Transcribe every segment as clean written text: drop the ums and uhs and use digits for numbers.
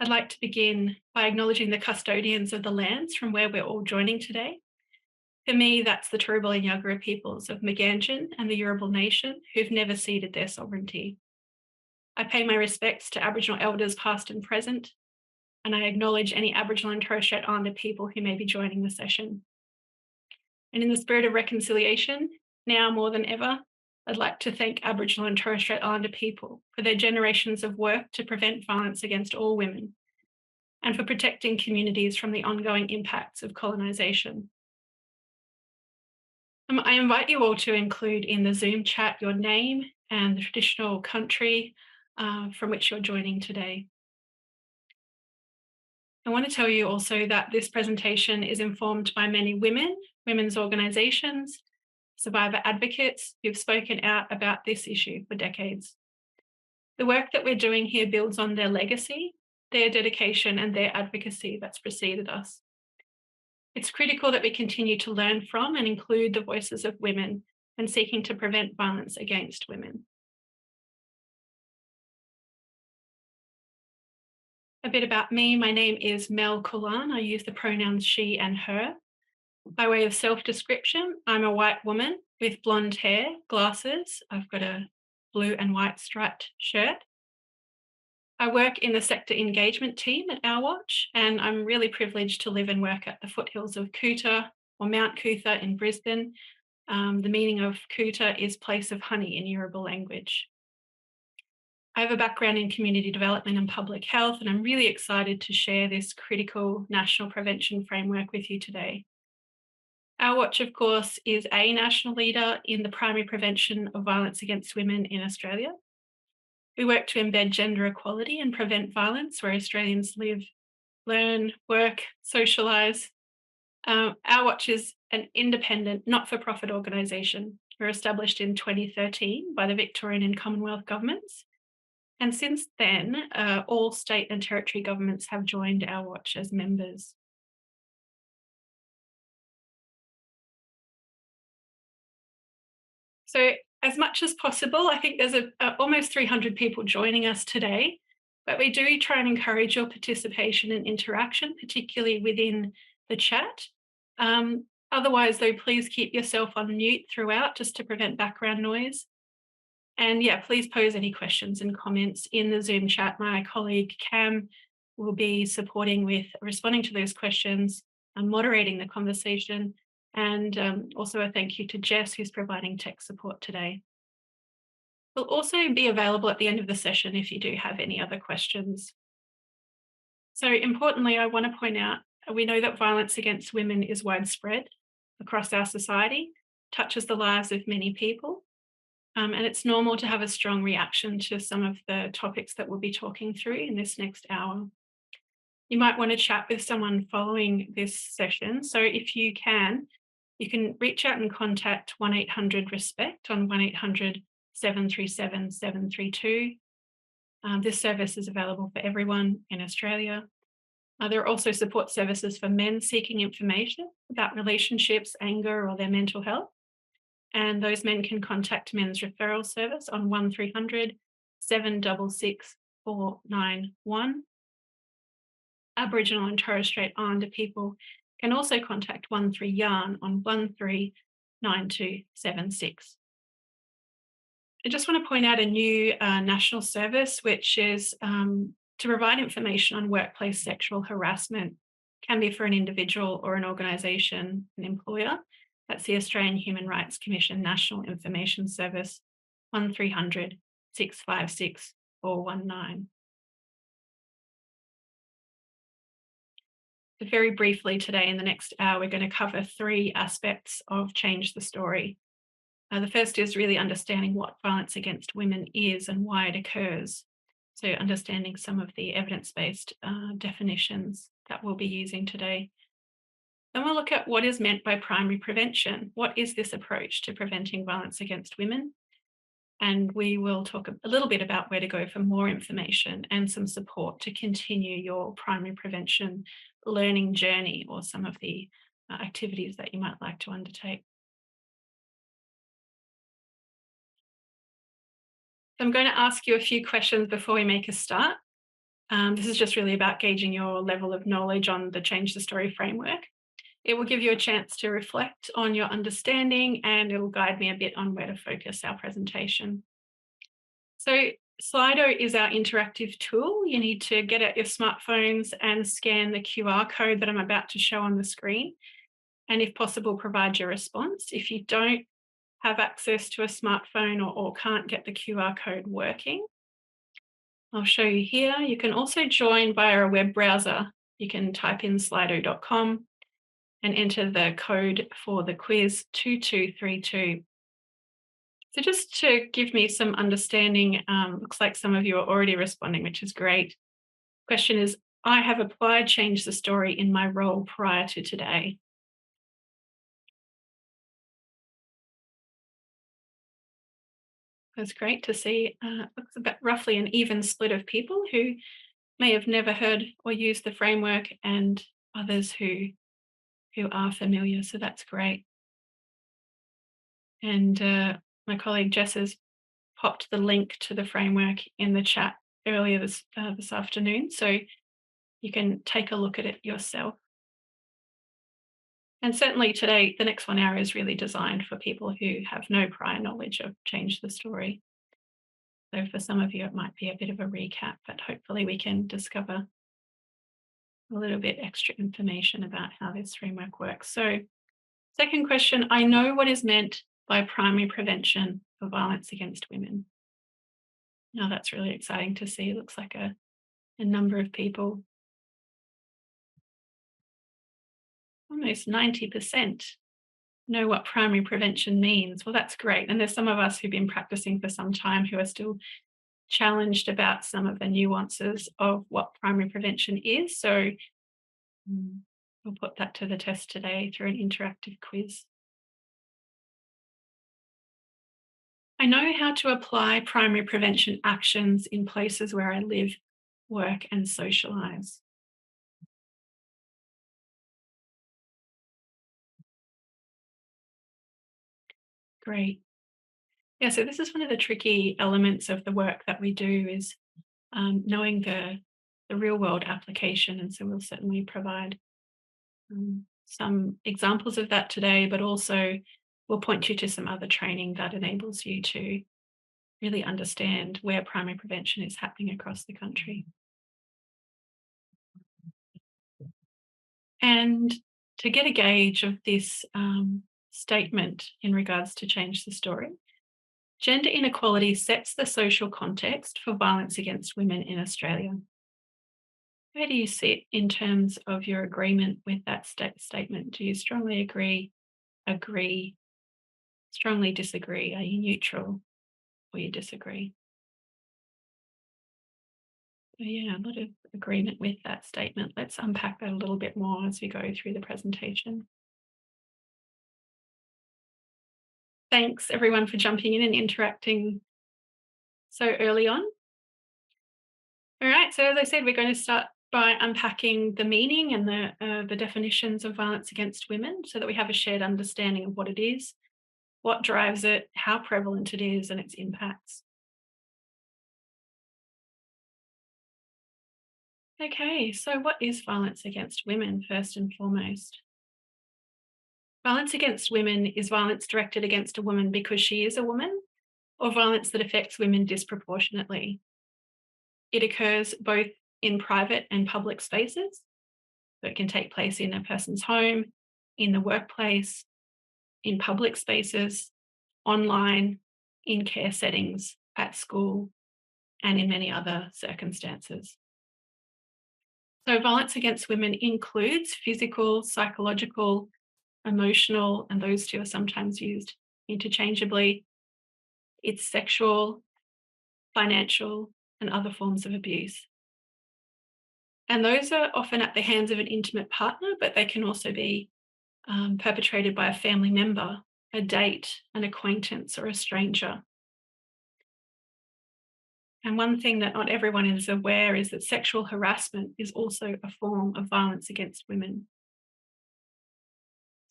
I'd like to begin by acknowledging the custodians of the lands from where we're all joining today. For me, that's the Turrbal and Yagara peoples of Maganjan and the Turrbal Nation who've never ceded their sovereignty. I pay my respects to Aboriginal elders past and present, and I acknowledge any Aboriginal and Torres Strait Islander people who may be joining the session. And in the spirit of reconciliation, now more than ever, I'd like to thank Aboriginal and Torres Strait Islander people for their generations of work to prevent violence against all women and for protecting communities from the ongoing impacts of colonisation. I invite you all to include in the Zoom chat your name and the traditional country from which you're joining today. I want to tell you also that this presentation is informed by many women, women's organisations, survivor advocates who've spoken out about this issue for decades. The work that we're doing here builds on their legacy, their dedication, and their advocacy that's preceded us. It's critical that we continue to learn from and include the voices of women when seeking to prevent violence against women. A bit about me, my name is Mel Kulan. I use the pronouns she and her. By way of self-description, I'm a white woman with blonde hair, glasses. I've got a blue and white striped shirt. I work in the sector engagement team at Our Watch, and I'm really privileged to live and work at the foothills of Kuta or Mount Cootha in Brisbane. The meaning of Kuta is place of honey in Yoruba language. I have a background in community development and public health, and I'm really excited to share this critical national prevention framework with you today. Our Watch, of course, is a national leader in the primary prevention of violence against women in Australia. We work to embed gender equality and prevent violence where Australians live, learn, work, socialise. Our Watch is an independent, not-for-profit organisation. We're established in 2013 by the Victorian and Commonwealth governments. And since then, all state and territory governments have joined Our Watch as members. So as much as possible, I think there's almost 300 people joining us today, but we do try and encourage your participation and interaction, particularly within the chat. Otherwise, though, please keep yourself on mute throughout just to prevent background noise. And yeah, please pose any questions and comments in the Zoom chat. My colleague Cam will be supporting with responding to those questions and moderating the conversation. And also a thank you to Jess, who's providing tech support today. We'll also be available at the end of the session if you do have any other questions. So importantly, I want to point out, we know that violence against women is widespread across our society, touches the lives of many people. And it's normal to have a strong reaction to some of the topics that we'll be talking through in this next hour. You might want to chat with someone following this session. So if you can reach out and contact 1-800-RESPECT on 1-800-737-732. This service is available for everyone in Australia. There are also support services for men seeking information about relationships, anger, or their mental health. And those men can contact Men's Referral Service on 1300-766-491. Aboriginal and Torres Strait Islander people can also contact 13-YARN on 139276. I just want to point out a new national service, which is to provide information on workplace sexual harassment. Can be for an individual or an organisation, an employer. That's the Australian Human Rights Commission National Information Service, 1300-656-419. So very briefly today, in the next hour, we're going to cover 3 aspects of Change the Story. The first is really understanding what violence against women is and why it occurs. So understanding some of the evidence-based definitions that we'll be using today. Then we'll look at what is meant by primary prevention. What is this approach to preventing violence against women? And we will talk a little bit about where to go for more information and some support to continue your primary prevention learning journey or some of the activities that you might like to undertake. So I'm going to ask you a few questions before we make a start. This is just really about gauging your level of knowledge on the Change the Story framework. It will give you a chance to reflect on your understanding, and it'll guide me a bit on where to focus our presentation. So Slido is our interactive tool. You need to get out your smartphones and scan the QR code that I'm about to show on the screen. And if possible, provide your response. If you don't have access to a smartphone or can't get the QR code working, I'll show you here. You can also join via a web browser. You can type in slido.com and enter the code for the quiz 2232. So just to give me some understanding, looks like some of you are already responding, which is great. Question is, I have applied Change the Story in my role prior to today. That's great to see. Looks about roughly an even split of people who may have never heard or used the framework, and others who are familiar. So that's great. And my colleague Jess has popped the link to the framework in the chat earlier this afternoon, so you can take a look at it yourself. And certainly today, the next 1 hour is really designed for people who have no prior knowledge of Change the Story. So for some of you, it might be a bit of a recap, but hopefully we can discover a little bit extra information about how this framework works. So second question, I know what is meant by primary prevention for violence against women. Now that's really exciting to see. It looks like a number of people, almost 90%, know what primary prevention means. Well, that's great. And there's some of us who've been practicing for some time who are still challenged about some of the nuances of what primary prevention is. So we'll put that to the test today through an interactive quiz. I know how to apply primary prevention actions in places where I live, work, and socialise. Great. Yeah, so this is one of the tricky elements of the work that we do is knowing the real world application. And so we'll certainly provide some examples of that today, but also we'll point you to some other training that enables you to really understand where primary prevention is happening across the country. And to get a gauge of this statement in regards to Change the Story, gender inequality sets the social context for violence against women in Australia. Where do you sit in terms of your agreement with that statement? Do you strongly agree, strongly disagree? Are you neutral or you disagree? So yeah, a lot of agreement with that statement. Let's unpack that a little bit more as we go through the presentation. Thanks everyone for jumping in and interacting so early on. All right, so as I said, we're going to start by unpacking the meaning and the definitions of violence against women so that we have a shared understanding of what it is, what drives it, how prevalent it is, and its impacts. Okay, so what is violence against women, first and foremost? Violence against women is violence directed against a woman because she is a woman, or violence that affects women disproportionately. It occurs both in private and public spaces. So it can take place in a person's home, in the workplace, in public spaces, online, in care settings, at school, and in many other circumstances. So violence against women includes physical, psychological, emotional, and those two are sometimes used interchangeably. It's sexual, financial, and other forms of abuse. And those are often at the hands of an intimate partner, but they can also be perpetrated by a family member, a date, an acquaintance, or a stranger. And one thing that not everyone is aware is that sexual harassment is also a form of violence against women.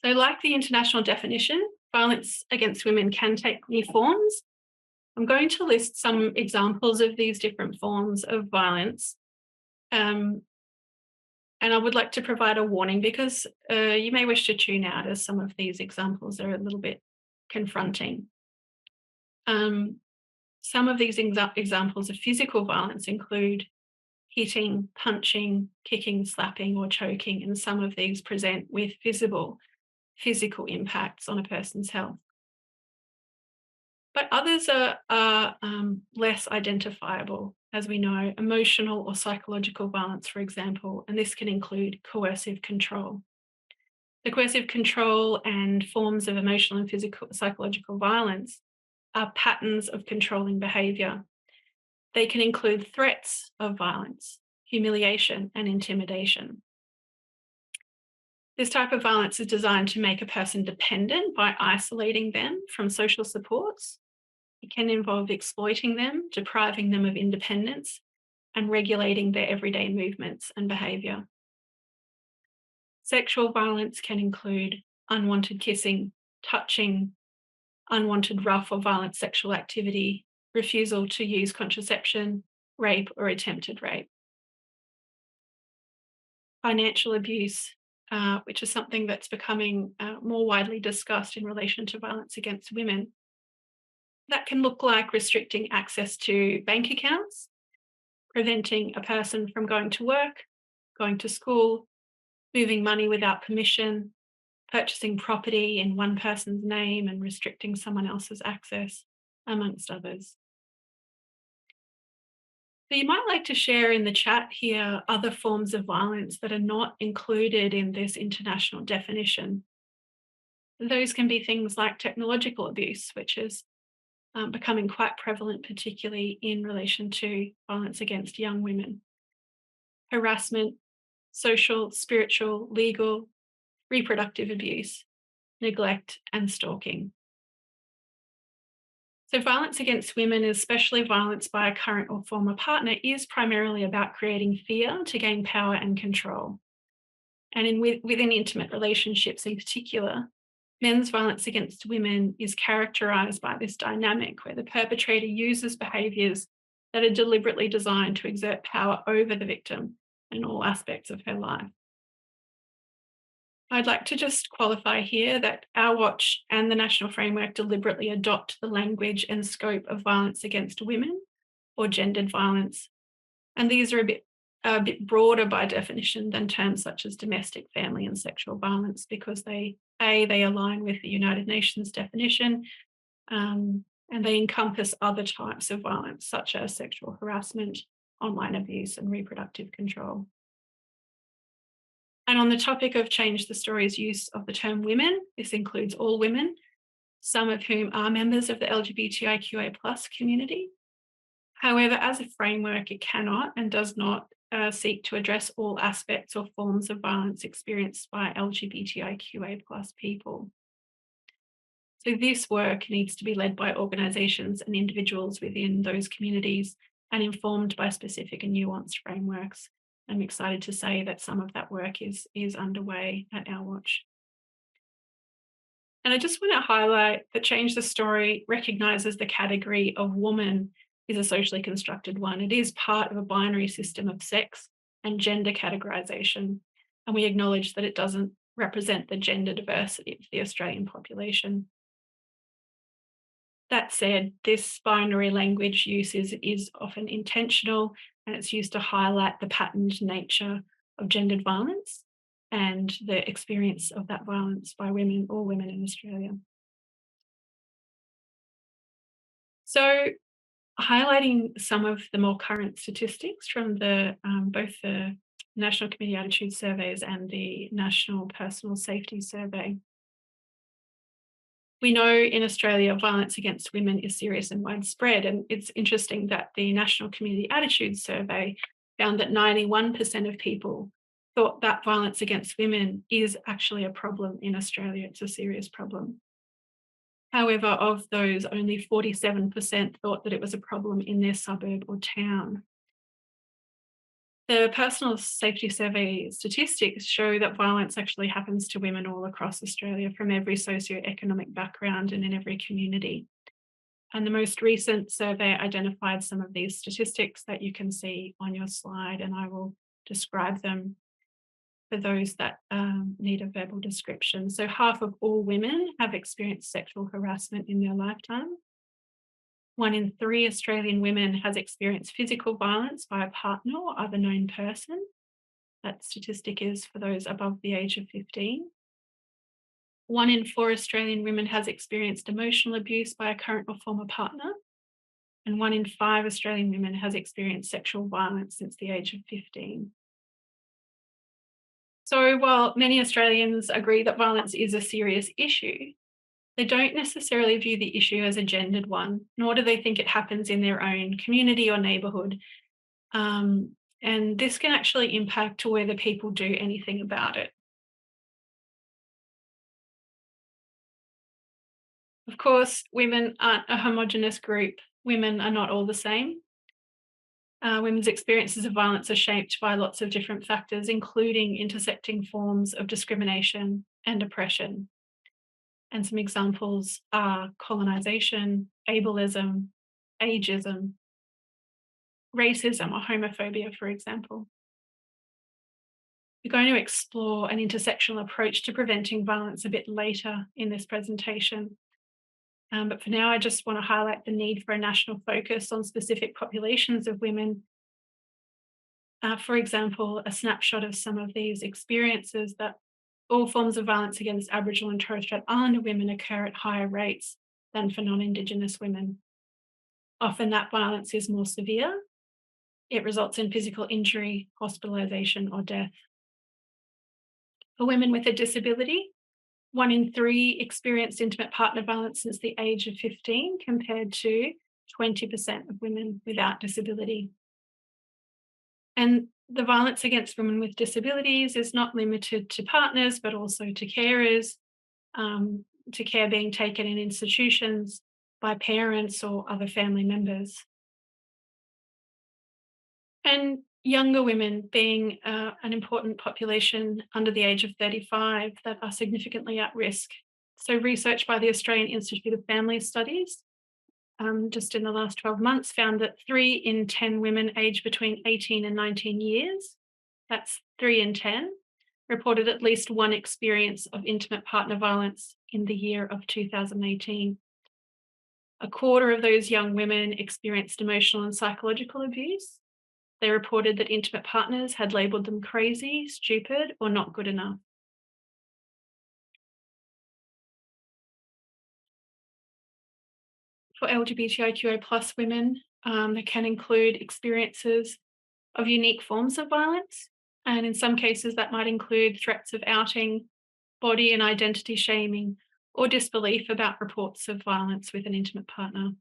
So, like the international definition, violence against women can take many forms. I'm going to list some examples of these different forms of violence Um, and I would like to provide a warning because you may wish to tune out as some of these examples are a little bit confronting. Um, some of these examples of physical violence include hitting, punching, kicking, slapping, or choking, and some of these present with visible physical impacts on a person's health. But others are less identifiable, as we know, emotional or psychological violence, for example, and this can include coercive control. The coercive control and forms of emotional and physical psychological violence are patterns of controlling behaviour. They can include threats of violence, humiliation, and intimidation. This type of violence is designed to make a person dependent by isolating them from social supports. It can involve exploiting them, depriving them of independence, and regulating their everyday movements and behaviour. Sexual violence can include unwanted kissing, touching, unwanted rough or violent sexual activity, refusal to use contraception, rape, or attempted rape. Financial abuse, which is something that's becoming more widely discussed in relation to violence against women. That can look like restricting access to bank accounts, preventing a person from going to work, going to school, moving money without permission, purchasing property in one person's name and restricting someone else's access, amongst others. So you might like to share in the chat here other forms of violence that are not included in this international definition. Those can be things like technological abuse, which is becoming quite prevalent, particularly in relation to violence against young women. Harassment, social, spiritual, legal, reproductive abuse, neglect, and stalking. So, violence against women, especially violence by a current or former partner, is primarily about creating fear to gain power and control. And within intimate relationships in particular, men's violence against women is characterized by this dynamic where the perpetrator uses behaviors that are deliberately designed to exert power over the victim in all aspects of her life. I'd like to just qualify here that our watch and the national framework deliberately adopt the language and scope of violence against women or gendered violence. And these are a bit broader by definition than terms such as domestic, family, and sexual violence because they align with the United Nations definition, and they encompass other types of violence such as sexual harassment, online abuse, and reproductive control. And on the topic of Change the Story's use of the term women, this includes all women, some of whom are members of the LGBTIQA+ community. However, as a framework, it cannot and does not seek to address all aspects or forms of violence experienced by LGBTIQA+ people. So this work needs to be led by organisations and individuals within those communities and informed by specific and nuanced frameworks. I'm excited to say that some of that work is underway at Our Watch. And I just want to highlight that Change the Story recognises the category of woman is a socially constructed one. It is part of a binary system of sex and gender categorisation, and we acknowledge that it doesn't represent the gender diversity of the Australian population. That said, this binary language use is often intentional and it's used to highlight the patterned nature of gendered violence and the experience of that violence by women or women in Australia. So, highlighting some of the more current statistics from both the National Community Attitude Surveys and the National Personal Safety Survey. We know in Australia violence against women is serious and widespread, and it's interesting that the National Community Attitude Survey found that 91% of people thought that violence against women is actually a problem in Australia. It's a serious problem. However, of those, only 47% thought that it was a problem in their suburb or town. The Personal Safety Survey statistics show that violence actually happens to women all across Australia from every socioeconomic background and in every community. And the most recent survey identified some of these statistics that you can see on your slide, and I will describe them for those that need a verbal description. So, half of all women have experienced sexual harassment in their lifetime. 1 in 3 Australian women has experienced physical violence by a partner or other known person. That statistic is for those above the age of 15. 1 in 4 Australian women has experienced emotional abuse by a current or former partner. And 1 in 5 Australian women has experienced sexual violence since the age of 15. So while many Australians agree that violence is a serious issue, they don't necessarily view the issue as a gendered one, nor do they think it happens in their own community or neighbourhood. And this can actually impact to whether people do anything about it. Of course, women aren't a homogenous group. Women are not all the same. Women's experiences of violence are shaped by lots of different factors, including intersecting forms of discrimination and oppression. And some examples are colonisation, ableism, ageism, racism, or homophobia, for example. We're going to explore an intersectional approach to preventing violence a bit later in this presentation. But for now, I just want to highlight the need for a national focus on specific populations of women. For example, a snapshot of some of these experiences that all forms of violence against Aboriginal and Torres Strait Islander women occur at higher rates than for non-Indigenous women. Often that violence is more severe. It results in physical injury, hospitalisation, or death. For women with a disability, 1 in 3 experienced intimate partner violence since the age of 15, compared to 20% of women without disability. And the violence against women with disabilities is not limited to partners, but also to carers, to care being taken in institutions by parents or other family members. And younger women being an important population under the age of 35 that are significantly at risk. So, research by the Australian Institute of Family Studies just in the last 12 months found that 3 in 10 women aged between 18 and 19 years, that's 3 in 10, reported at least one experience of intimate partner violence in the year of 2018. A quarter of those young women experienced emotional and psychological abuse. They reported that intimate partners had labelled them crazy, stupid, or not good enough. For LGBTIQA+ women, they can include experiences of unique forms of violence. And in some cases, that might include threats of outing, body and identity shaming, or disbelief about reports of violence with an intimate partner.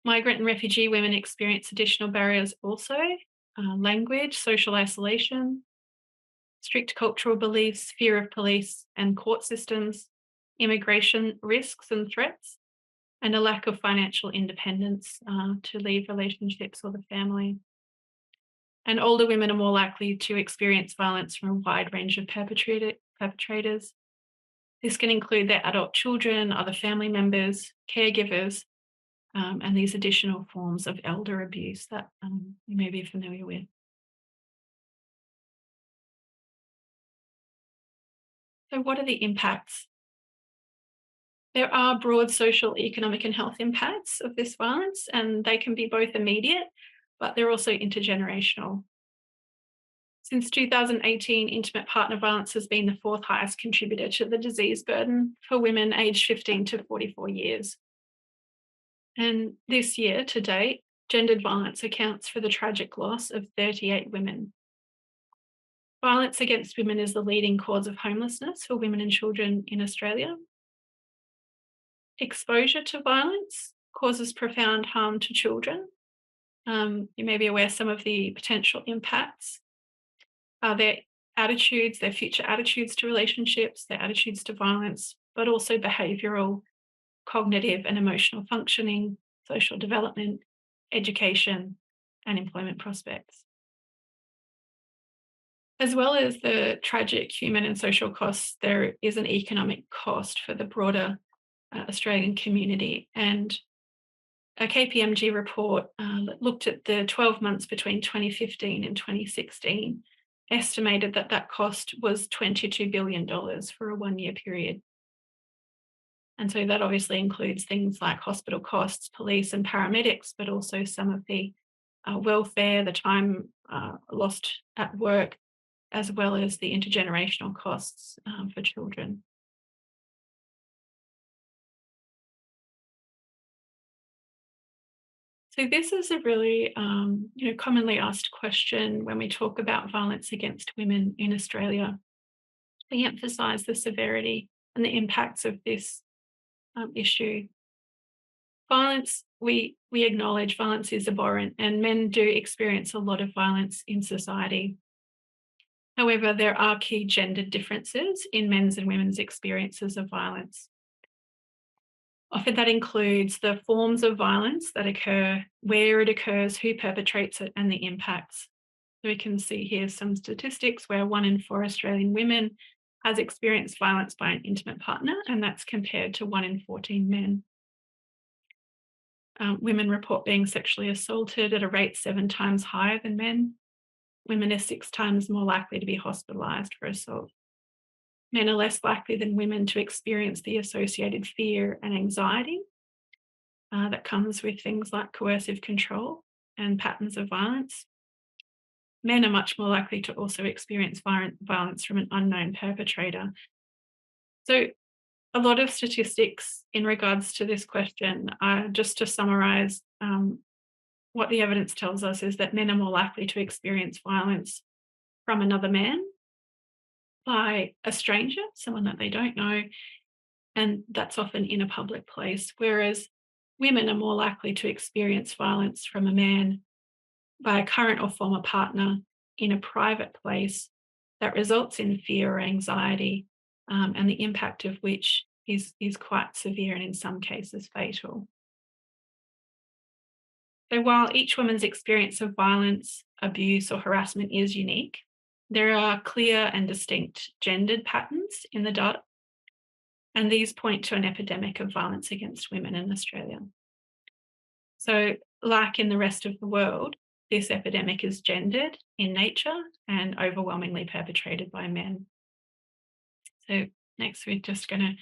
Migrant and refugee women experience additional barriers also: language, social isolation, strict cultural beliefs, fear of police and court systems, immigration risks and threats, and a lack of financial independence to leave relationships or the family. And older women are more likely to experience violence from a wide range of perpetrators. This can include their adult children, other family members, caregivers, and these additional forms of elder abuse that you may be familiar with. So, what are the impacts? There are broad social, economic, and health impacts of this violence, and they can be both immediate, but they're also intergenerational. Since 2018, intimate partner violence has been the fourth highest contributor to the disease burden for women aged 15 to 44 years. And this year, to date, gendered violence accounts for the tragic loss of 38 women. Violence against women is the leading cause of homelessness for women and children in Australia. Exposure to violence causes profound harm to children. You may be aware some of the potential impacts are their attitudes, their future attitudes to relationships, their attitudes to violence, but also behavioural, cognitive, and emotional functioning, social development, education, and employment prospects. As well as the tragic human and social costs, there is an economic cost for the broader Australian community. And a KPMG report that looked at the 12 months between 2015 and 2016 estimated that that cost was $22 billion for a 1 year period. And so that obviously includes things like hospital costs, police and paramedics, but also some of the welfare, the time lost at work, as well as the intergenerational costs for children. So this is a really, commonly asked question when we talk about violence against women in Australia. We emphasise the severity and the impacts of this issue. Violence, we acknowledge violence is abhorrent, and men do experience a lot of violence in society. However, there are key gender differences in men's and women's experiences of violence. Often that includes the forms of violence that occur, where it occurs, who perpetrates it, and the impacts. So we can see here some statistics where 1 in 4 Australian women has experienced violence by an intimate partner, and that's compared to 1 in 14 men. Women report being sexually assaulted at a rate 7 times higher than men. Women are 6 times more likely to be hospitalised for assault. Men are less likely than women to experience the associated fear and anxiety that comes with things like coercive control and patterns of violence. Men are much more likely to also experience violence from an unknown perpetrator. So, a lot of statistics in regards to this question, just to summarise, what the evidence tells us is that men are more likely to experience violence from another man by a stranger, someone that they don't know, and that's often in a public place, whereas women are more likely to experience violence from a man by a current or former partner in a private place that results in fear or anxiety, and the impact of which is quite severe and in some cases fatal. So while each woman's experience of violence, abuse, or harassment is unique, there are clear and distinct gendered patterns in the data, and these point to an epidemic of violence against women in Australia. So, like in the rest of the world, this epidemic is gendered in nature and overwhelmingly perpetrated by men. So, next, we're just going to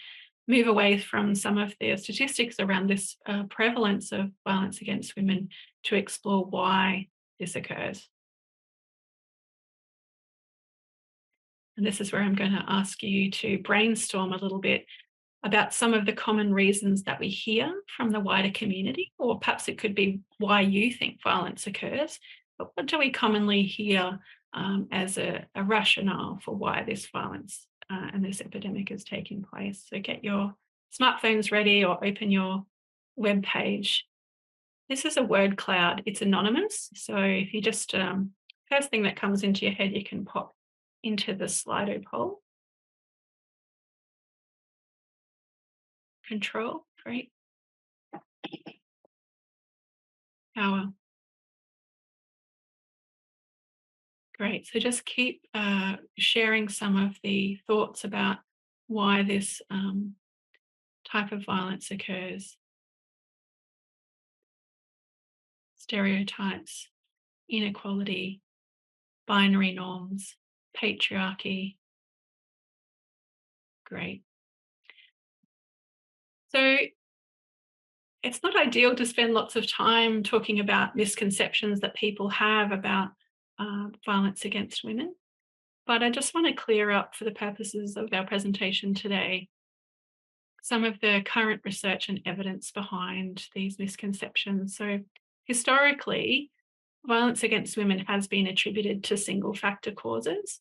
move away from some of the statistics around this prevalence of violence against women to explore why this occurs. And this is where I'm going to ask you to brainstorm a little bit about some of the common reasons that we hear from the wider community, or perhaps it could be why you think violence occurs. But what do we commonly hear as a rationale for why this violence and this epidemic is taking place? So get your smartphones ready or open your web page. This is a word cloud. It's anonymous. So if you just, first thing that comes into your head, you can pop into the Slido poll. Control, great. Power, great. So just keep sharing some of the thoughts about why this type of violence occurs. Stereotypes, inequality, binary norms, patriarchy. Great. So it's not ideal to spend lots of time talking about misconceptions that people have about violence against women, but I just want to clear up for the purposes of our presentation today some of the current research and evidence behind these misconceptions. So historically, violence against women has been attributed to single factor causes.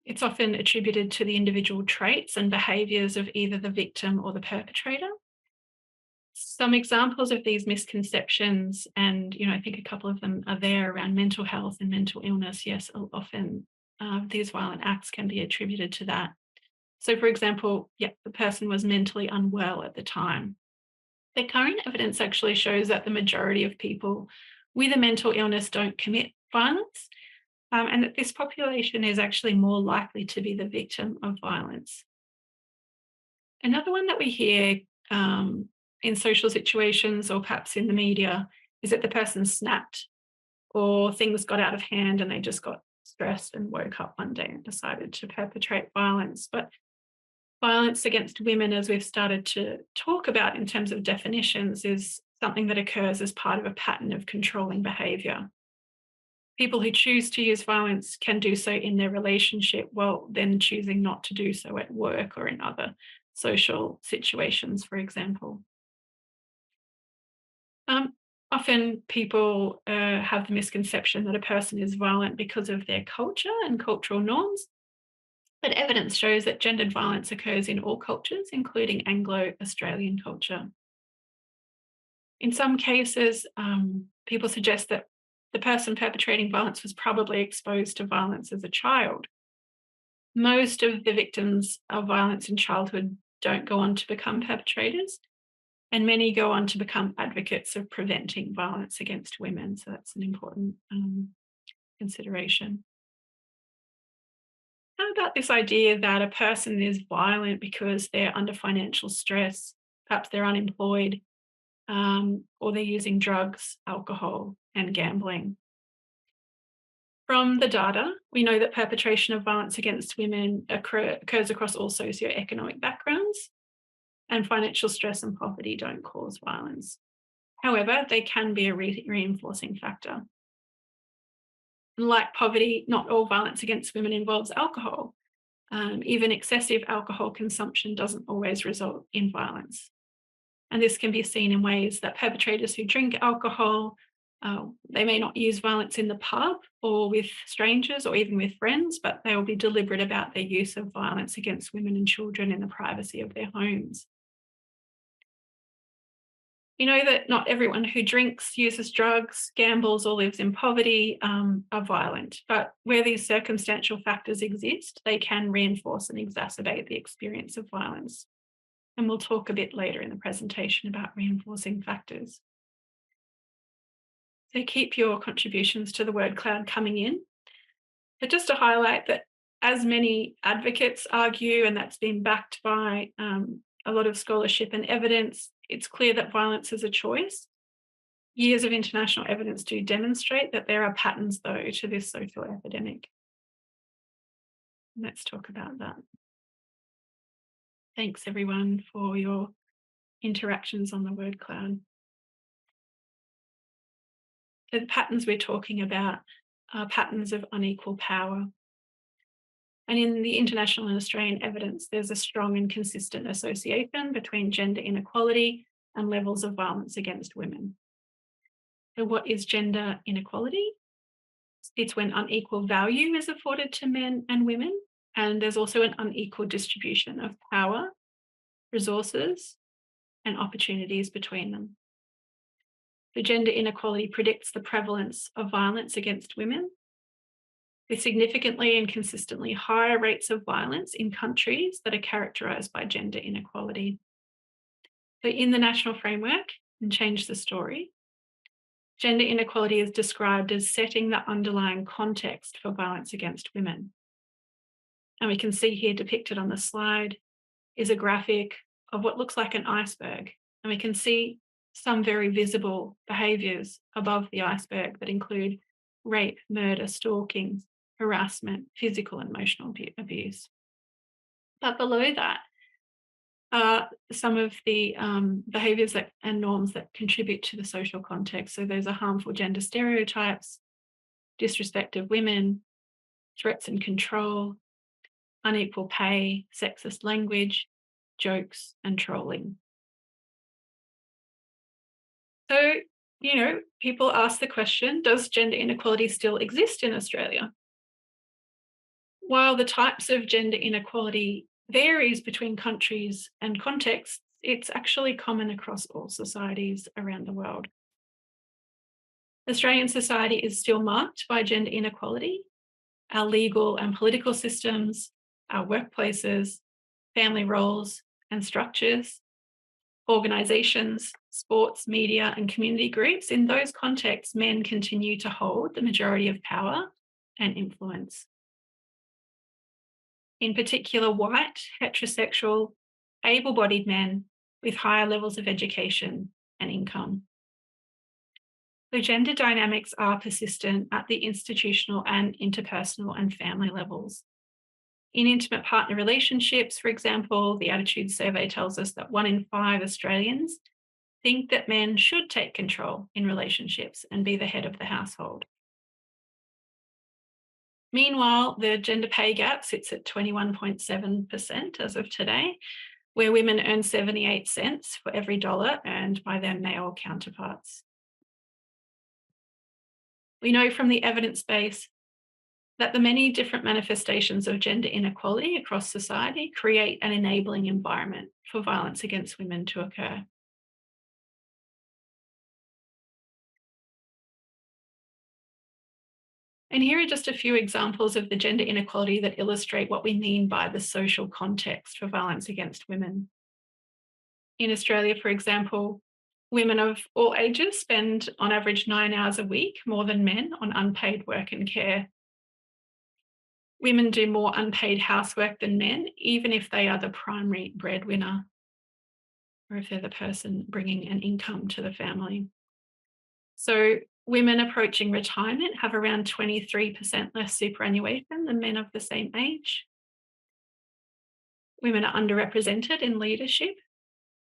It's often attributed to the individual traits and behaviours of either the victim or the perpetrator. Some examples of these misconceptions, and I think a couple of them are there around mental health and mental illness. Yes, often these violent acts can be attributed to that. So, for example, the person was mentally unwell at the time. The current evidence actually shows that the majority of people with a mental illness don't commit violence, and that this population is actually more likely to be the victim of violence. Another one that we hear in social situations or perhaps in the media is that the person snapped or things got out of hand and they just got stressed and woke up one day and decided to perpetrate violence. But violence against women, as we've started to talk about in terms of definitions, is something that occurs as part of a pattern of controlling behavior. People who choose to use violence can do so in their relationship while then choosing not to do so at work or in other social situations, for example. Um, Often people have the misconception that a person is violent because of their culture and cultural norms, but evidence shows that gendered violence occurs in all cultures, including Anglo Australian culture. In some cases, people suggest that the person perpetrating violence was probably exposed to violence as a child. Most of the victims of violence in childhood don't go on to become perpetrators, and many go on to become advocates of preventing violence against women. So that's an important consideration. How about this idea that a person is violent because they're under financial stress, perhaps they're unemployed, or they're using drugs, alcohol, and gambling? From the data, we know that perpetration of violence against women occurs across all socioeconomic backgrounds, and financial stress and poverty don't cause violence. However, they can be a reinforcing factor. Like poverty, not all violence against women involves alcohol. Even excessive alcohol consumption doesn't always result in violence. And this can be seen in ways that perpetrators who drink alcohol, they may not use violence in the pub or with strangers or even with friends, but they will be deliberate about their use of violence against women and children in the privacy of their homes. You know that not everyone who drinks, uses drugs, gambles, or lives in poverty are violent, but where these circumstantial factors exist, they can reinforce and exacerbate the experience of violence. And we'll talk a bit later in the presentation about reinforcing factors. So keep your contributions to the word cloud coming in. But just to highlight that, as many advocates argue, and that's been backed by a lot of scholarship and evidence, it's clear that violence is a choice. Years of international evidence do demonstrate that there are patterns, though, to this social epidemic. Let's talk about that. Thanks, everyone, for your interactions on the word cloud. So the patterns we're talking about are patterns of unequal power. And in the international and Australian evidence, there's a strong and consistent association between gender inequality and levels of violence against women. So what is gender inequality? It's when unequal value is afforded to men and women, and there's also an unequal distribution of power, resources, and opportunities between them. The gender inequality predicts the prevalence of violence against women, with significantly and consistently higher rates of violence in countries that are characterised by gender inequality. So, in the national framework, and change the story, gender inequality is described as setting the underlying context for violence against women. And we can see here depicted on the slide is a graphic of what looks like an iceberg. And we can see some very visible behaviours above the iceberg that include rape, murder, stalking, harassment, physical and emotional abuse. But below that are some of the behaviours and norms that contribute to the social context. So those are harmful gender stereotypes, disrespect of women, threats and control, unequal pay, sexist language, jokes, and trolling. So, people ask the question, does gender inequality still exist in Australia? While the types of gender inequality varies between countries and contexts, it's actually common across all societies around the world. Australian society is still marked by gender inequality. Our legal and political systems, our workplaces, family roles and structures, organisations, sports, media, and community groups, in those contexts, men continue to hold the majority of power and influence. In particular, white, heterosexual, able bodied men with higher levels of education and income. So gender dynamics are persistent at the institutional and interpersonal and family levels. In intimate partner relationships, for example, the attitude survey tells us that 1 in 5 Australians think that men should take control in relationships and be the head of the household. Meanwhile, the gender pay gap sits at 21.7% as of today, where women earn 78 cents for every dollar earned by their male counterparts. We know from the evidence base that the many different manifestations of gender inequality across society create an enabling environment for violence against women to occur. And here are just a few examples of the gender inequality that illustrate what we mean by the social context for violence against women. In Australia, for example, women of all ages spend on average 9 hours a week more than men on unpaid work and care. Women do more unpaid housework than men, even if they are the primary breadwinner or if they're the person bringing an income to the family. So, women approaching retirement have around 23% less superannuation than men of the same age. Women are underrepresented in leadership.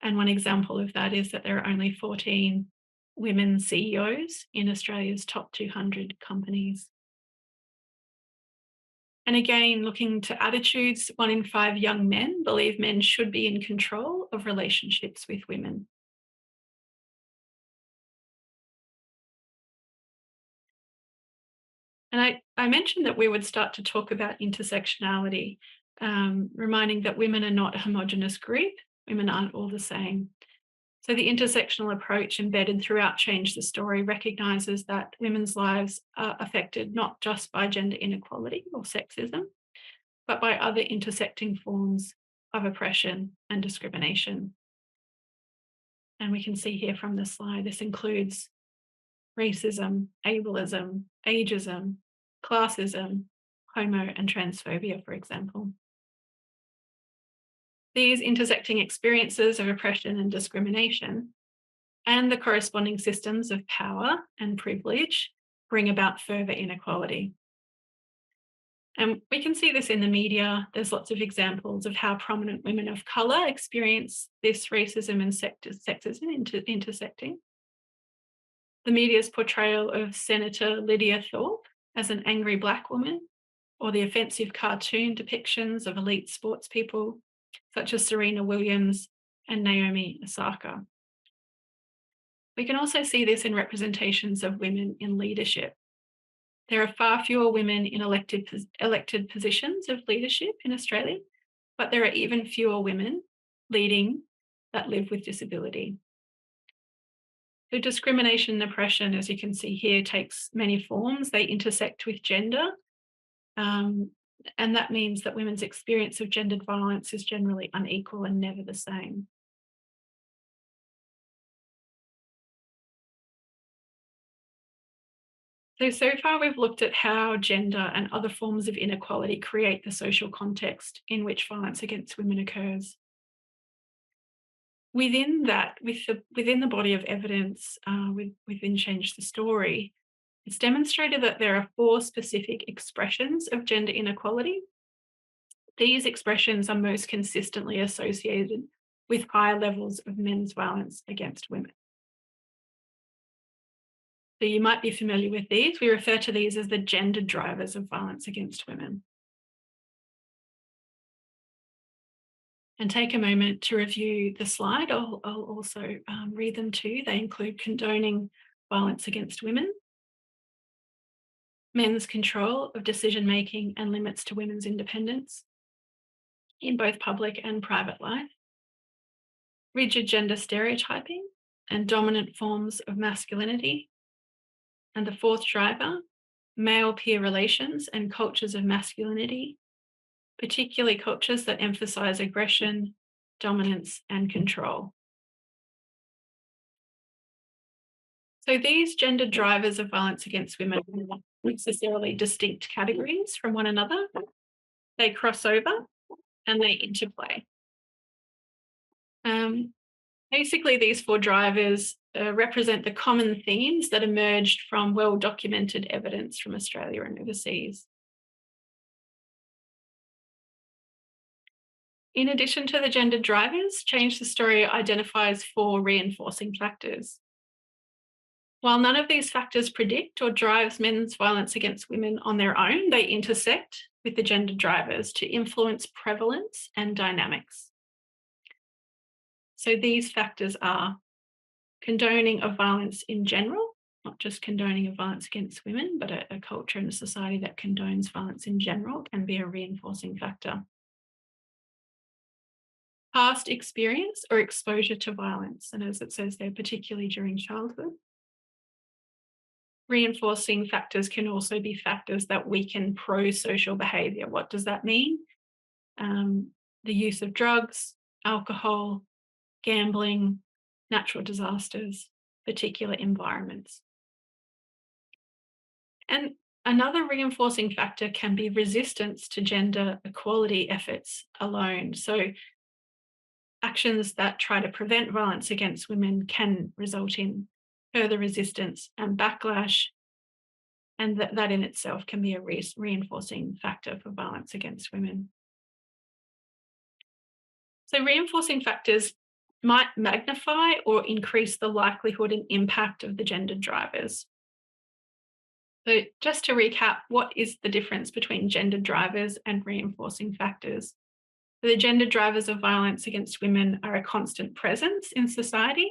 And one example of that is that there are only 14 women CEOs in Australia's top 200 companies. And again, looking to attitudes, 1 in 5 young men believe men should be in control of relationships with women. And I mentioned that we would start to talk about intersectionality, reminding that women are not a homogenous group, women aren't all the same. So the intersectional approach embedded throughout Change the Story recognises that women's lives are affected not just by gender inequality or sexism, but by other intersecting forms of oppression and discrimination. And we can see here from the slide, this includes racism, ableism, ageism, classism, homo and transphobia, for example. These intersecting experiences of oppression and discrimination and the corresponding systems of power and privilege bring about further inequality. And we can see this in the media. There's lots of examples of how prominent women of colour experience this racism and sexism intersecting. The media's portrayal of Senator Lydia Thorpe as an angry Black woman, or the offensive cartoon depictions of elite sports people such as Serena Williams and Naomi Osaka. We can also see this in representations of women in leadership. There are far fewer women in elected positions of leadership in Australia, but there are even fewer women leading that live with disability. So discrimination and oppression, as you can see here, takes many forms. They intersect with gender, and that means that women's experience of gendered violence is generally unequal and never the same. So far we've looked at how gender and other forms of inequality create the social context in which violence against women occurs. Within that, within the body of evidence within Change the Story, it's demonstrated that there are 4 specific expressions of gender inequality. These expressions are most consistently associated with higher levels of men's violence against women. So you might be familiar with these. We refer to these as the gender drivers of violence against women. And take a moment to review the slide. I'll also read them too. They include condoning violence against women, men's control of decision making and limits to women's independence in both public and private life, rigid gender stereotyping and dominant forms of masculinity, and the 4th driver, male peer relations and cultures of masculinity, particularly cultures that emphasize aggression, dominance, and control. So these gender drivers of violence against women are not necessarily distinct categories from one another. They cross over and they interplay. Basically, these four drivers represent the common themes that emerged from well documented evidence from Australia and overseas. In addition to the gendered drivers, Change the Story identifies four reinforcing factors. While none of these factors predict or drives men's violence against women on their own, they intersect with the gendered drivers to influence prevalence and dynamics. So these factors are condoning of violence in general, not just condoning of violence against women, but a culture and a society that condones violence in general can be a reinforcing factor. Past experience or exposure to violence, and as it says there, particularly during childhood. Reinforcing factors can also be factors that weaken pro-social behaviour. What does that mean? The use of drugs, alcohol, gambling, natural disasters, particular environments. And another reinforcing factor can be resistance to gender equality efforts alone. So actions that try to prevent violence against women can result in further resistance and backlash, and that in itself can be a reinforcing factor for violence against women. So reinforcing factors might magnify or increase the likelihood and impact of the gendered drivers. So just to recap, what is the difference between gendered drivers and reinforcing factors? The gender drivers of violence against women are a constant presence in society.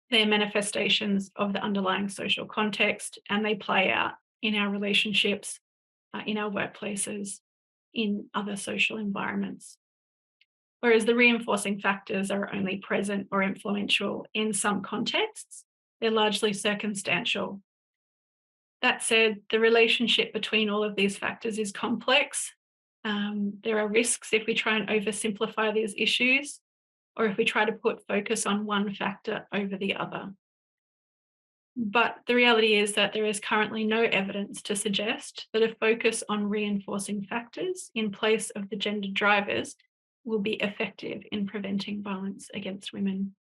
They're manifestations of the underlying social context, and they play out in our relationships, in our workplaces, in other social environments. Whereas the reinforcing factors are only present or influential in some contexts, they're largely circumstantial. That said, the relationship between all of these factors is complex. There are risks if we try and oversimplify these issues, or if we try to put focus on one factor over the other. But the reality is that there is currently no evidence to suggest that a focus on reinforcing factors in place of the gender drivers will be effective in preventing violence against women.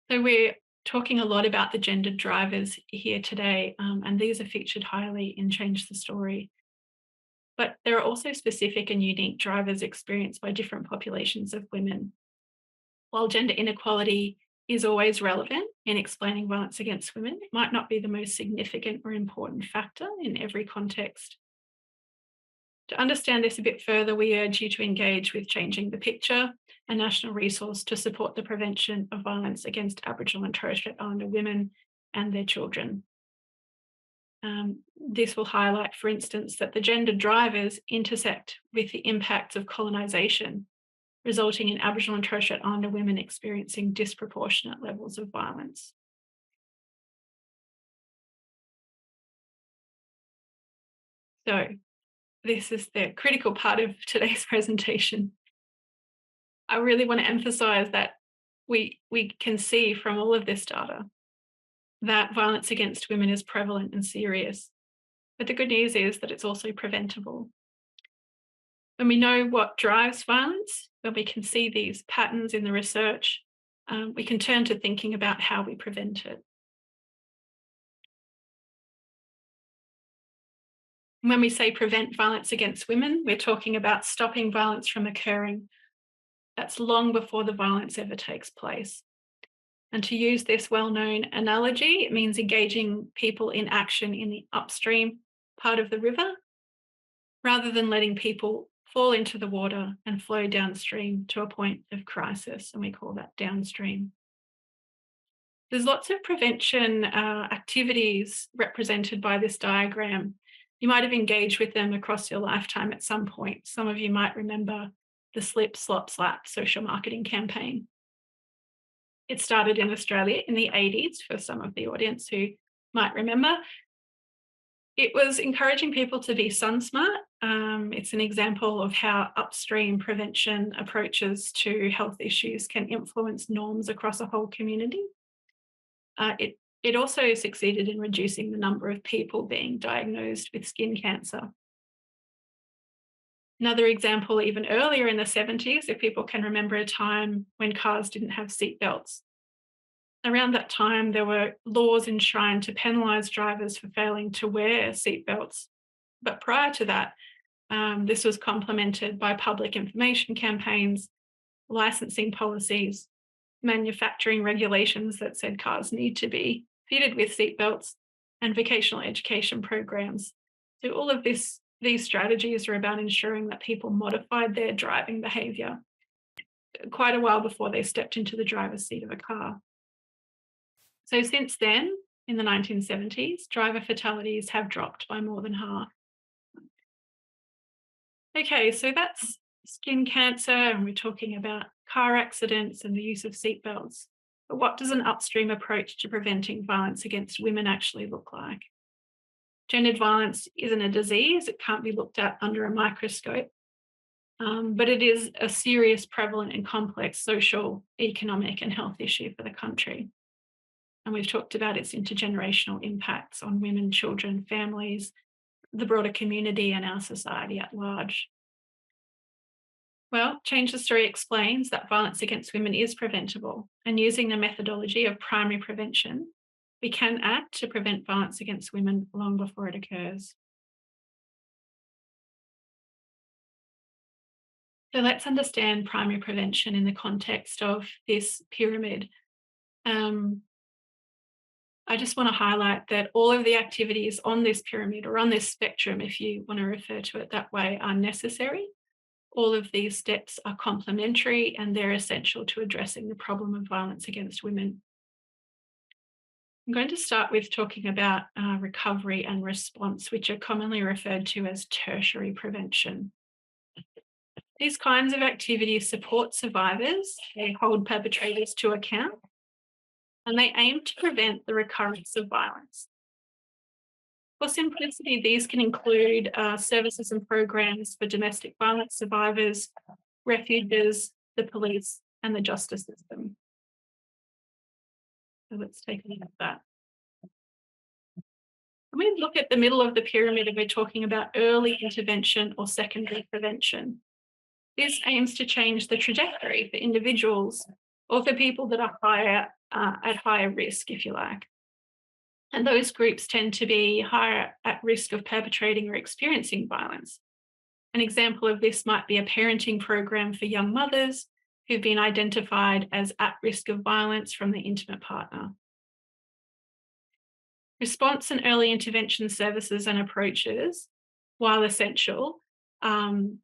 So we're talking a lot about the gendered drivers here today, and these are featured highly in Change the Story. But there are also specific and unique drivers experienced by different populations of women. While gender inequality is always relevant in explaining violence against women, it might not be the most significant or important factor in every context. To understand this a bit further, we urge you to engage with Changing the Picture, a national resource to support the prevention of violence against Aboriginal and Torres Strait Islander women and their children. This will highlight, for instance, that the gender drivers intersect with the impacts of colonisation, resulting in Aboriginal and Torres Strait Islander women experiencing disproportionate levels of violence. So, this is the critical part of today's presentation. I really want to emphasise that we can see from all of this data that violence against women is prevalent and serious. But the good news is that it's also preventable. When we know what drives violence, when we can see these patterns in the research, we can turn to thinking about how we prevent it. When we say prevent violence against women, we're talking about stopping violence from occurring. That's long before the violence ever takes place. And to use this well-known analogy, it means engaging people in action in the upstream part of the river, rather than letting people fall into the water and flow downstream to a point of crisis, and we call that downstream. There's lots of prevention activities represented by this diagram. You might have engaged with them across your lifetime at some point. Some of you might remember the Slip, Slop, Slap social marketing campaign. It started in Australia in the 80s, for some of the audience who might remember. It was encouraging people to be sun smart. It's an example of how upstream prevention approaches to health issues can influence norms across a whole community. It also succeeded in reducing the number of people being diagnosed with skin cancer. Another example, even earlier in the 70s, if people can remember a time when cars didn't have seat belts. Around that time, there were laws enshrined to penalise drivers for failing to wear seat belts. But prior to that, this was complemented by public information campaigns, licensing policies, manufacturing regulations that said cars need to be fitted with seatbelts, and vocational education programs. So all of these strategies are about ensuring that people modified their driving behaviour quite a while before they stepped into the driver's seat of a car. So since then, in the 1970s, driver fatalities have dropped by more than half. Okay, so that's skin cancer, and we're talking about car accidents and the use of seatbelts. But what does an upstream approach to preventing violence against women actually look like? Gendered violence isn't a disease, it can't be looked at under a microscope, but it is a serious, prevalent, and complex social, economic, and health issue for the country. And we've talked about its intergenerational impacts on women, children, families, the broader community, and our society at large. Well, Change the Story explains that violence against women is preventable, and using the methodology of primary prevention, we can act to prevent violence against women long before it occurs. So let's understand primary prevention in the context of this pyramid. Um, I just want to highlight that all of the activities on this pyramid, or on this spectrum, if you want to refer to it that way, are necessary. All of these steps are complementary and they're essential to addressing the problem of violence against women. I'm going to start with talking about recovery and response, which are commonly referred to as tertiary prevention. These kinds of activities support survivors, they hold perpetrators to account, and they aim to prevent the recurrence of violence. For simplicity, these can include services and programs for domestic violence survivors, refuges, the police, and the justice system. So let's take a look at that. When we look at the middle of the pyramid and we're talking about early intervention or secondary prevention, this aims to change the trajectory for individuals or for people that are at higher risk, if you like. And those groups tend to be higher at risk of perpetrating or experiencing violence. An example of this might be a parenting program for young mothers who've been identified as at risk of violence from their intimate partner. Response and early intervention services and approaches, while essential and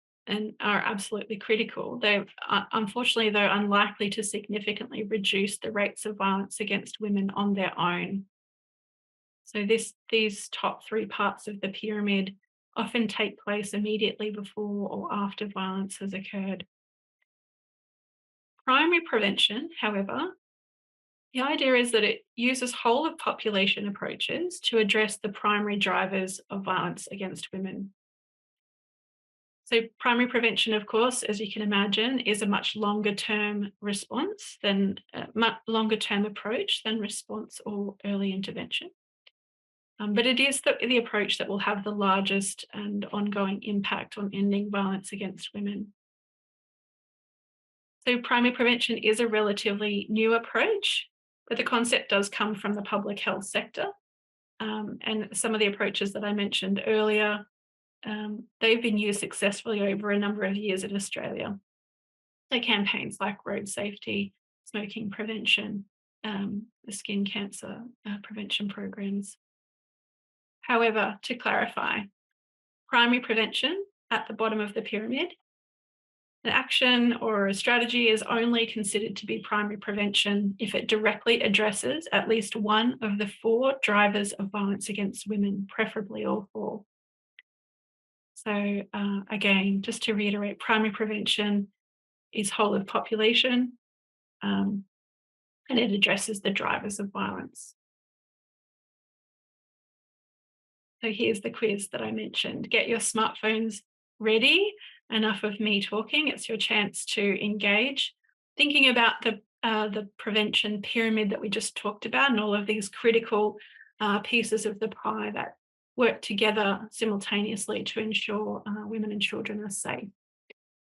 are absolutely critical, they unfortunately, they're unlikely to significantly reduce the rates of violence against women on their own. So these top three parts of the pyramid often take place immediately before or after violence has occurred. Primary prevention, however, the idea is that it uses whole of population approaches to address the primary drivers of violence against women. So, primary prevention, of course, as you can imagine, is a much longer term response than much longer term approach than response or early intervention. But it is the approach that will have the largest and ongoing impact on ending violence against women. So, primary prevention is a relatively new approach, but the concept does come from the public health sector. And some of the approaches that I mentioned earlier, they've been used successfully over a number of years in Australia. So, campaigns like road safety, smoking prevention, the skin cancer prevention programs. However, to clarify, primary prevention at the bottom of the pyramid, an action or a strategy is only considered to be primary prevention if it directly addresses at least one of the four drivers of violence against women, preferably all four. So, again, just to reiterate, primary prevention is whole of population and it addresses the drivers of violence. So here's the quiz that I mentioned. Get your smartphones ready. Enough of me talking. It's your chance to engage. Thinking about the prevention pyramid that we just talked about and all of these critical pieces of the pie that work together simultaneously to ensure women and children are safe.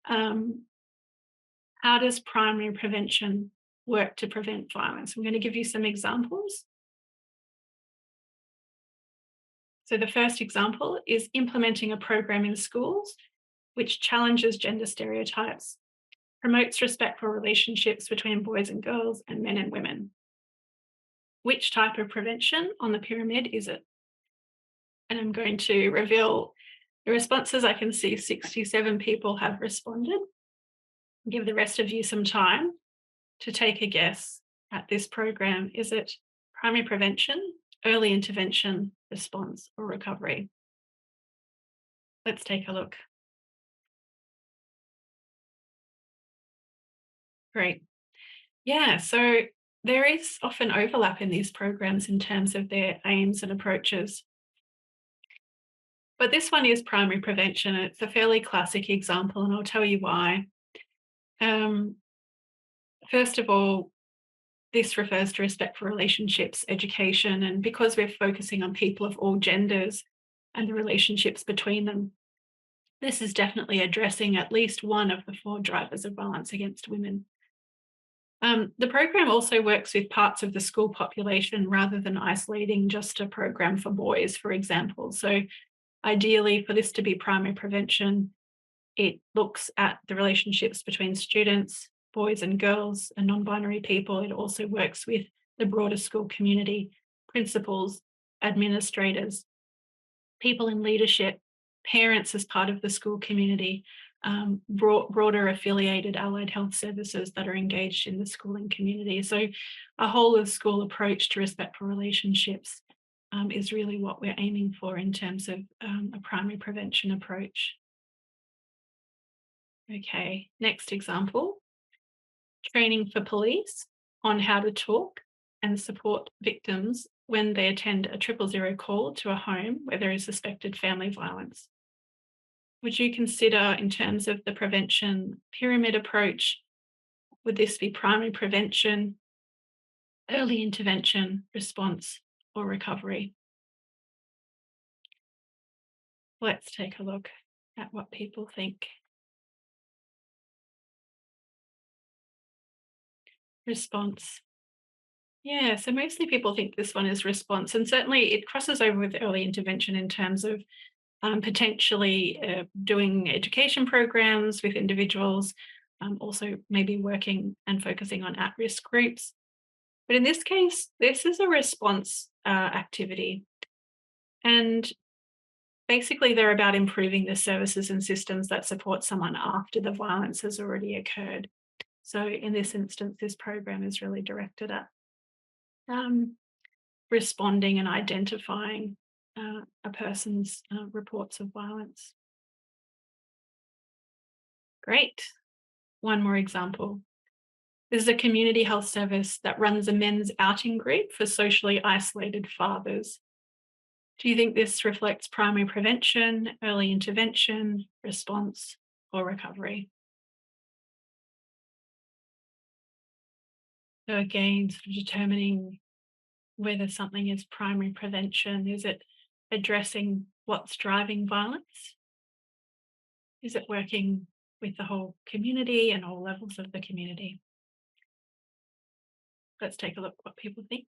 Um, how does primary prevention work to prevent violence? I'm going to give you some examples. So, the first example is implementing a program in schools which challenges gender stereotypes, promotes respectful relationships between boys and girls and men and women. Which type of prevention on the pyramid is it? And I'm going to reveal the responses. I can see 67 people have responded. Give the rest of you some time to take a guess at this program. Is it primary prevention, early intervention, response, or recovery? Let's take a look. Great. Yeah, so there is often overlap in these programs in terms of their aims and approaches. But this one is primary prevention. It's a fairly classic example, and I'll tell you why. Um, First of all, this refers to respectful relationships, education, and because we're focusing on people of all genders and the relationships between them, this is definitely addressing at least one of the four drivers of violence against women. The program also works with parts of the school population rather than isolating just a program for boys, for example. So, ideally, for this to be primary prevention, it looks at the relationships between students, boys and girls, and non binary people. It also works with the broader school community, principals, administrators, people in leadership, parents as part of the school community, broader affiliated allied health services that are engaged in the schooling community. So, a whole of school approach to respectful relationships is really what we're aiming for in terms of a primary prevention approach. Okay, next example, training for police on how to talk and support victims when they attend a 000 call to a home where there is suspected family violence. Would you consider, in terms of the prevention pyramid approach, would this be primary prevention, early intervention, response, or recovery? Let's take a look at what people think. Response. Yeah, so mostly people think this one is response, and certainly it crosses over with early intervention in terms of potentially doing education programs with individuals, also maybe working and focusing on at risk groups. But in this case, this is a response activity. And basically, they're about improving the services and systems that support someone after the violence has already occurred. So, in this instance, this program is really directed at um, responding and identifying a person's reports of violence. Great. One more example. This is a community health service that runs a men's outing group for socially isolated fathers. Do you think this reflects primary prevention, early intervention, response, or recovery? So, again, sort of determining whether something is primary prevention. Is it addressing what's driving violence? Is it working with the whole community and all levels of the community? Let's take a look what people think.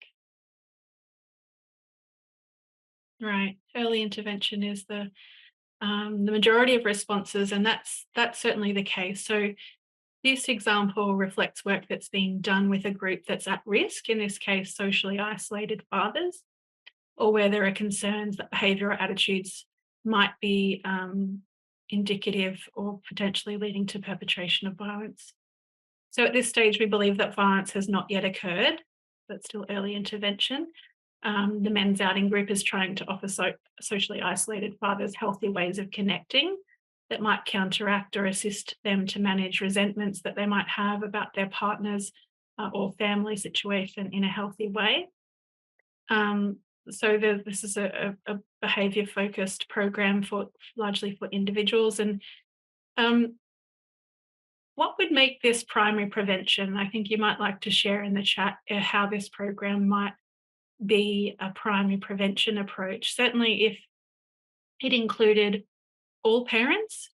Right. Early intervention is the majority of responses, and that's certainly the case. So this example reflects work that's being done with a group that's at risk, in this case, socially isolated fathers, or where there are concerns that behaviour or attitudes might be indicative or potentially leading to perpetration of violence. So at this stage, we believe that violence has not yet occurred, but still early intervention. The men's outing group is trying to offer socially isolated fathers healthy ways of connecting that might counteract or assist them to manage resentments that they might have about their partners or family situation in a healthy way. Um, this is a behaviour focused program for largely for individuals. And um, what would make this primary prevention? I think you might like to share in the chat how this program might be a primary prevention approach. Certainly, if It included all parents.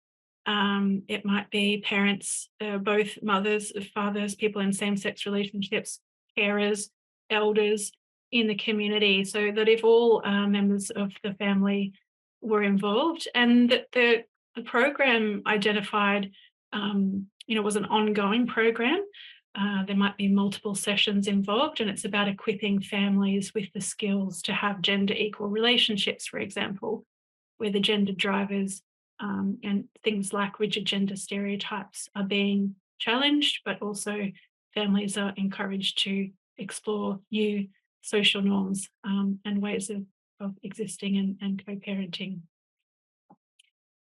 It might be parents, both mothers, fathers, people in same sex relationships, carers, elders in the community, so that if all members of the family were involved, and that the program identified, was an ongoing program. There might be multiple sessions involved, and it's about equipping families with the skills to have gender equal relationships, for example, where the gender drivers and things like rigid gender stereotypes are being challenged, but also families are encouraged to explore new social norms and ways of existing and co-parenting.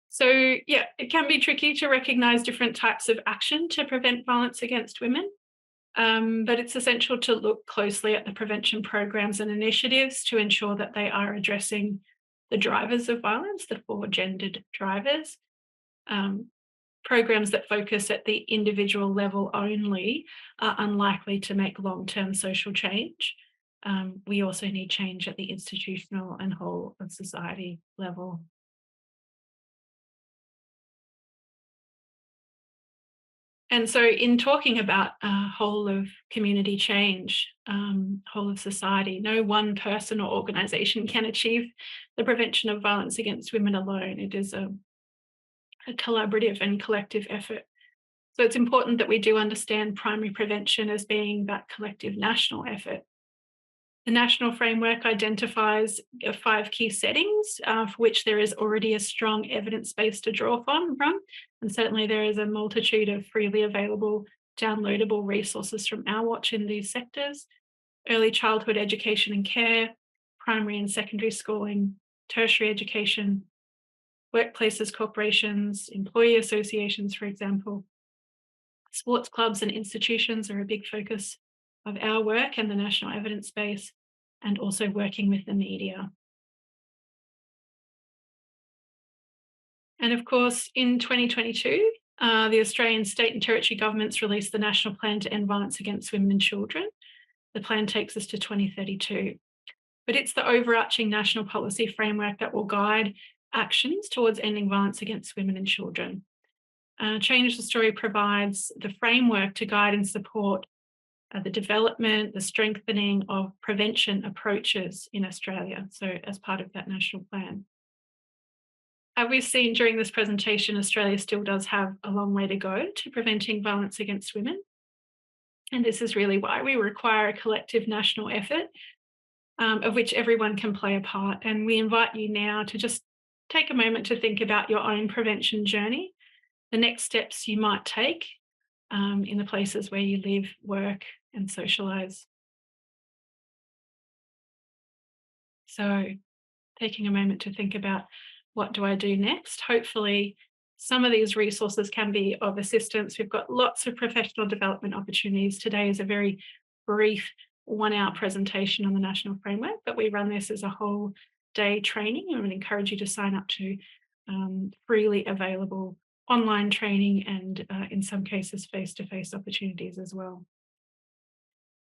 So, yeah, it can be tricky to recognize different types of action to prevent violence against women. But it's essential to look closely at the prevention programs and initiatives to ensure that they are addressing the drivers of violence, the four gendered drivers. Um, Programs that focus at the individual level only are unlikely to make long term social change. We also need change at the institutional and whole of society level. And so, in talking about whole of community change, whole of society, no one person or organisation can achieve the prevention of violence against women alone. It is a collaborative and collective effort. So, it's important that we do understand primary prevention as being that collective national effort. The national framework identifies five key settings for which there is already a strong evidence base to draw from. And certainly there is a multitude of freely available downloadable resources from our watch in these sectors: early childhood education and care, primary and secondary schooling, tertiary education, workplaces, corporations, employee associations, for example. Sports clubs and institutions are a big focus of our work and the national evidence base, and also working with the media. And of course, in 2022, the Australian state and territory governments released the National Plan to End Violence Against Women and Children. The plan takes us to 2032. But it's the overarching national policy framework that will guide actions towards ending violence against women and children. Change the Story provides the framework to guide and support the development, the strengthening of prevention approaches in Australia, so as part of that national plan. We've seen during this presentation, Australia still does have a long way to go to preventing violence against women. And this is really why we require a collective national effort of which everyone can play a part. And we invite you now to just take a moment to think about your own prevention journey, the next steps you might take in the places where you live, work, and socialise. So, taking a moment to think about, what do I do next? Hopefully, some of these resources can be of assistance. We've got lots of professional development opportunities. Today is a very brief 1 hour presentation on the national framework, but we run this as a whole day training, and I would encourage you to sign up to freely available online training and in some cases face-to-face opportunities as well.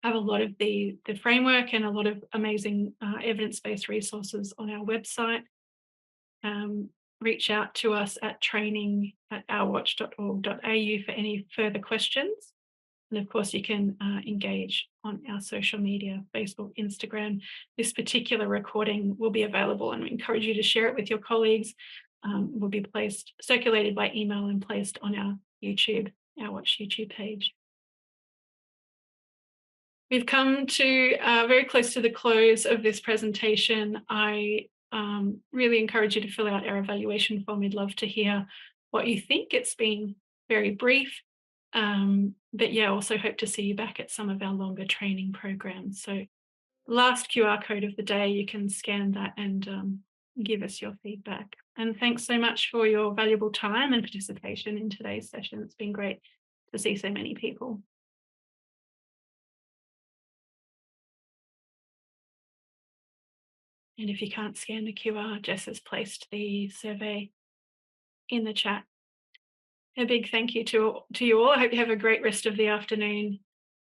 I have a lot of the framework and a lot of amazing evidence-based resources on our website. Reach out to us at training@ourwatch.org.au for any further questions. And of course, you can engage on our social media, Facebook, Instagram. This particular recording will be available, and we encourage you to share it with your colleagues. Will be circulated by email and placed on our Our Watch YouTube page. We've come to very close to the close of this presentation. I really encourage you to fill out our evaluation form. We'd love to hear what you think. It's been very brief, but yeah, also hope to see you back at some of our longer training programs. So last QR code of the day, you can scan that and give us your feedback. And thanks so much for your valuable time and participation in today's session. It's been great to see so many people. And if you can't scan the QR, Jess has placed the survey in the chat. A big thank you to you all. I hope you have a great rest of the afternoon.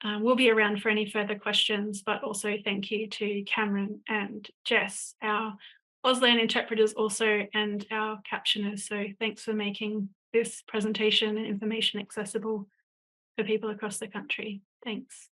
We'll be around for any further questions, but also thank you to Cameron and Jess, our Auslan interpreters also and our captioners. So thanks for making this presentation and information accessible for people across the country. Thanks.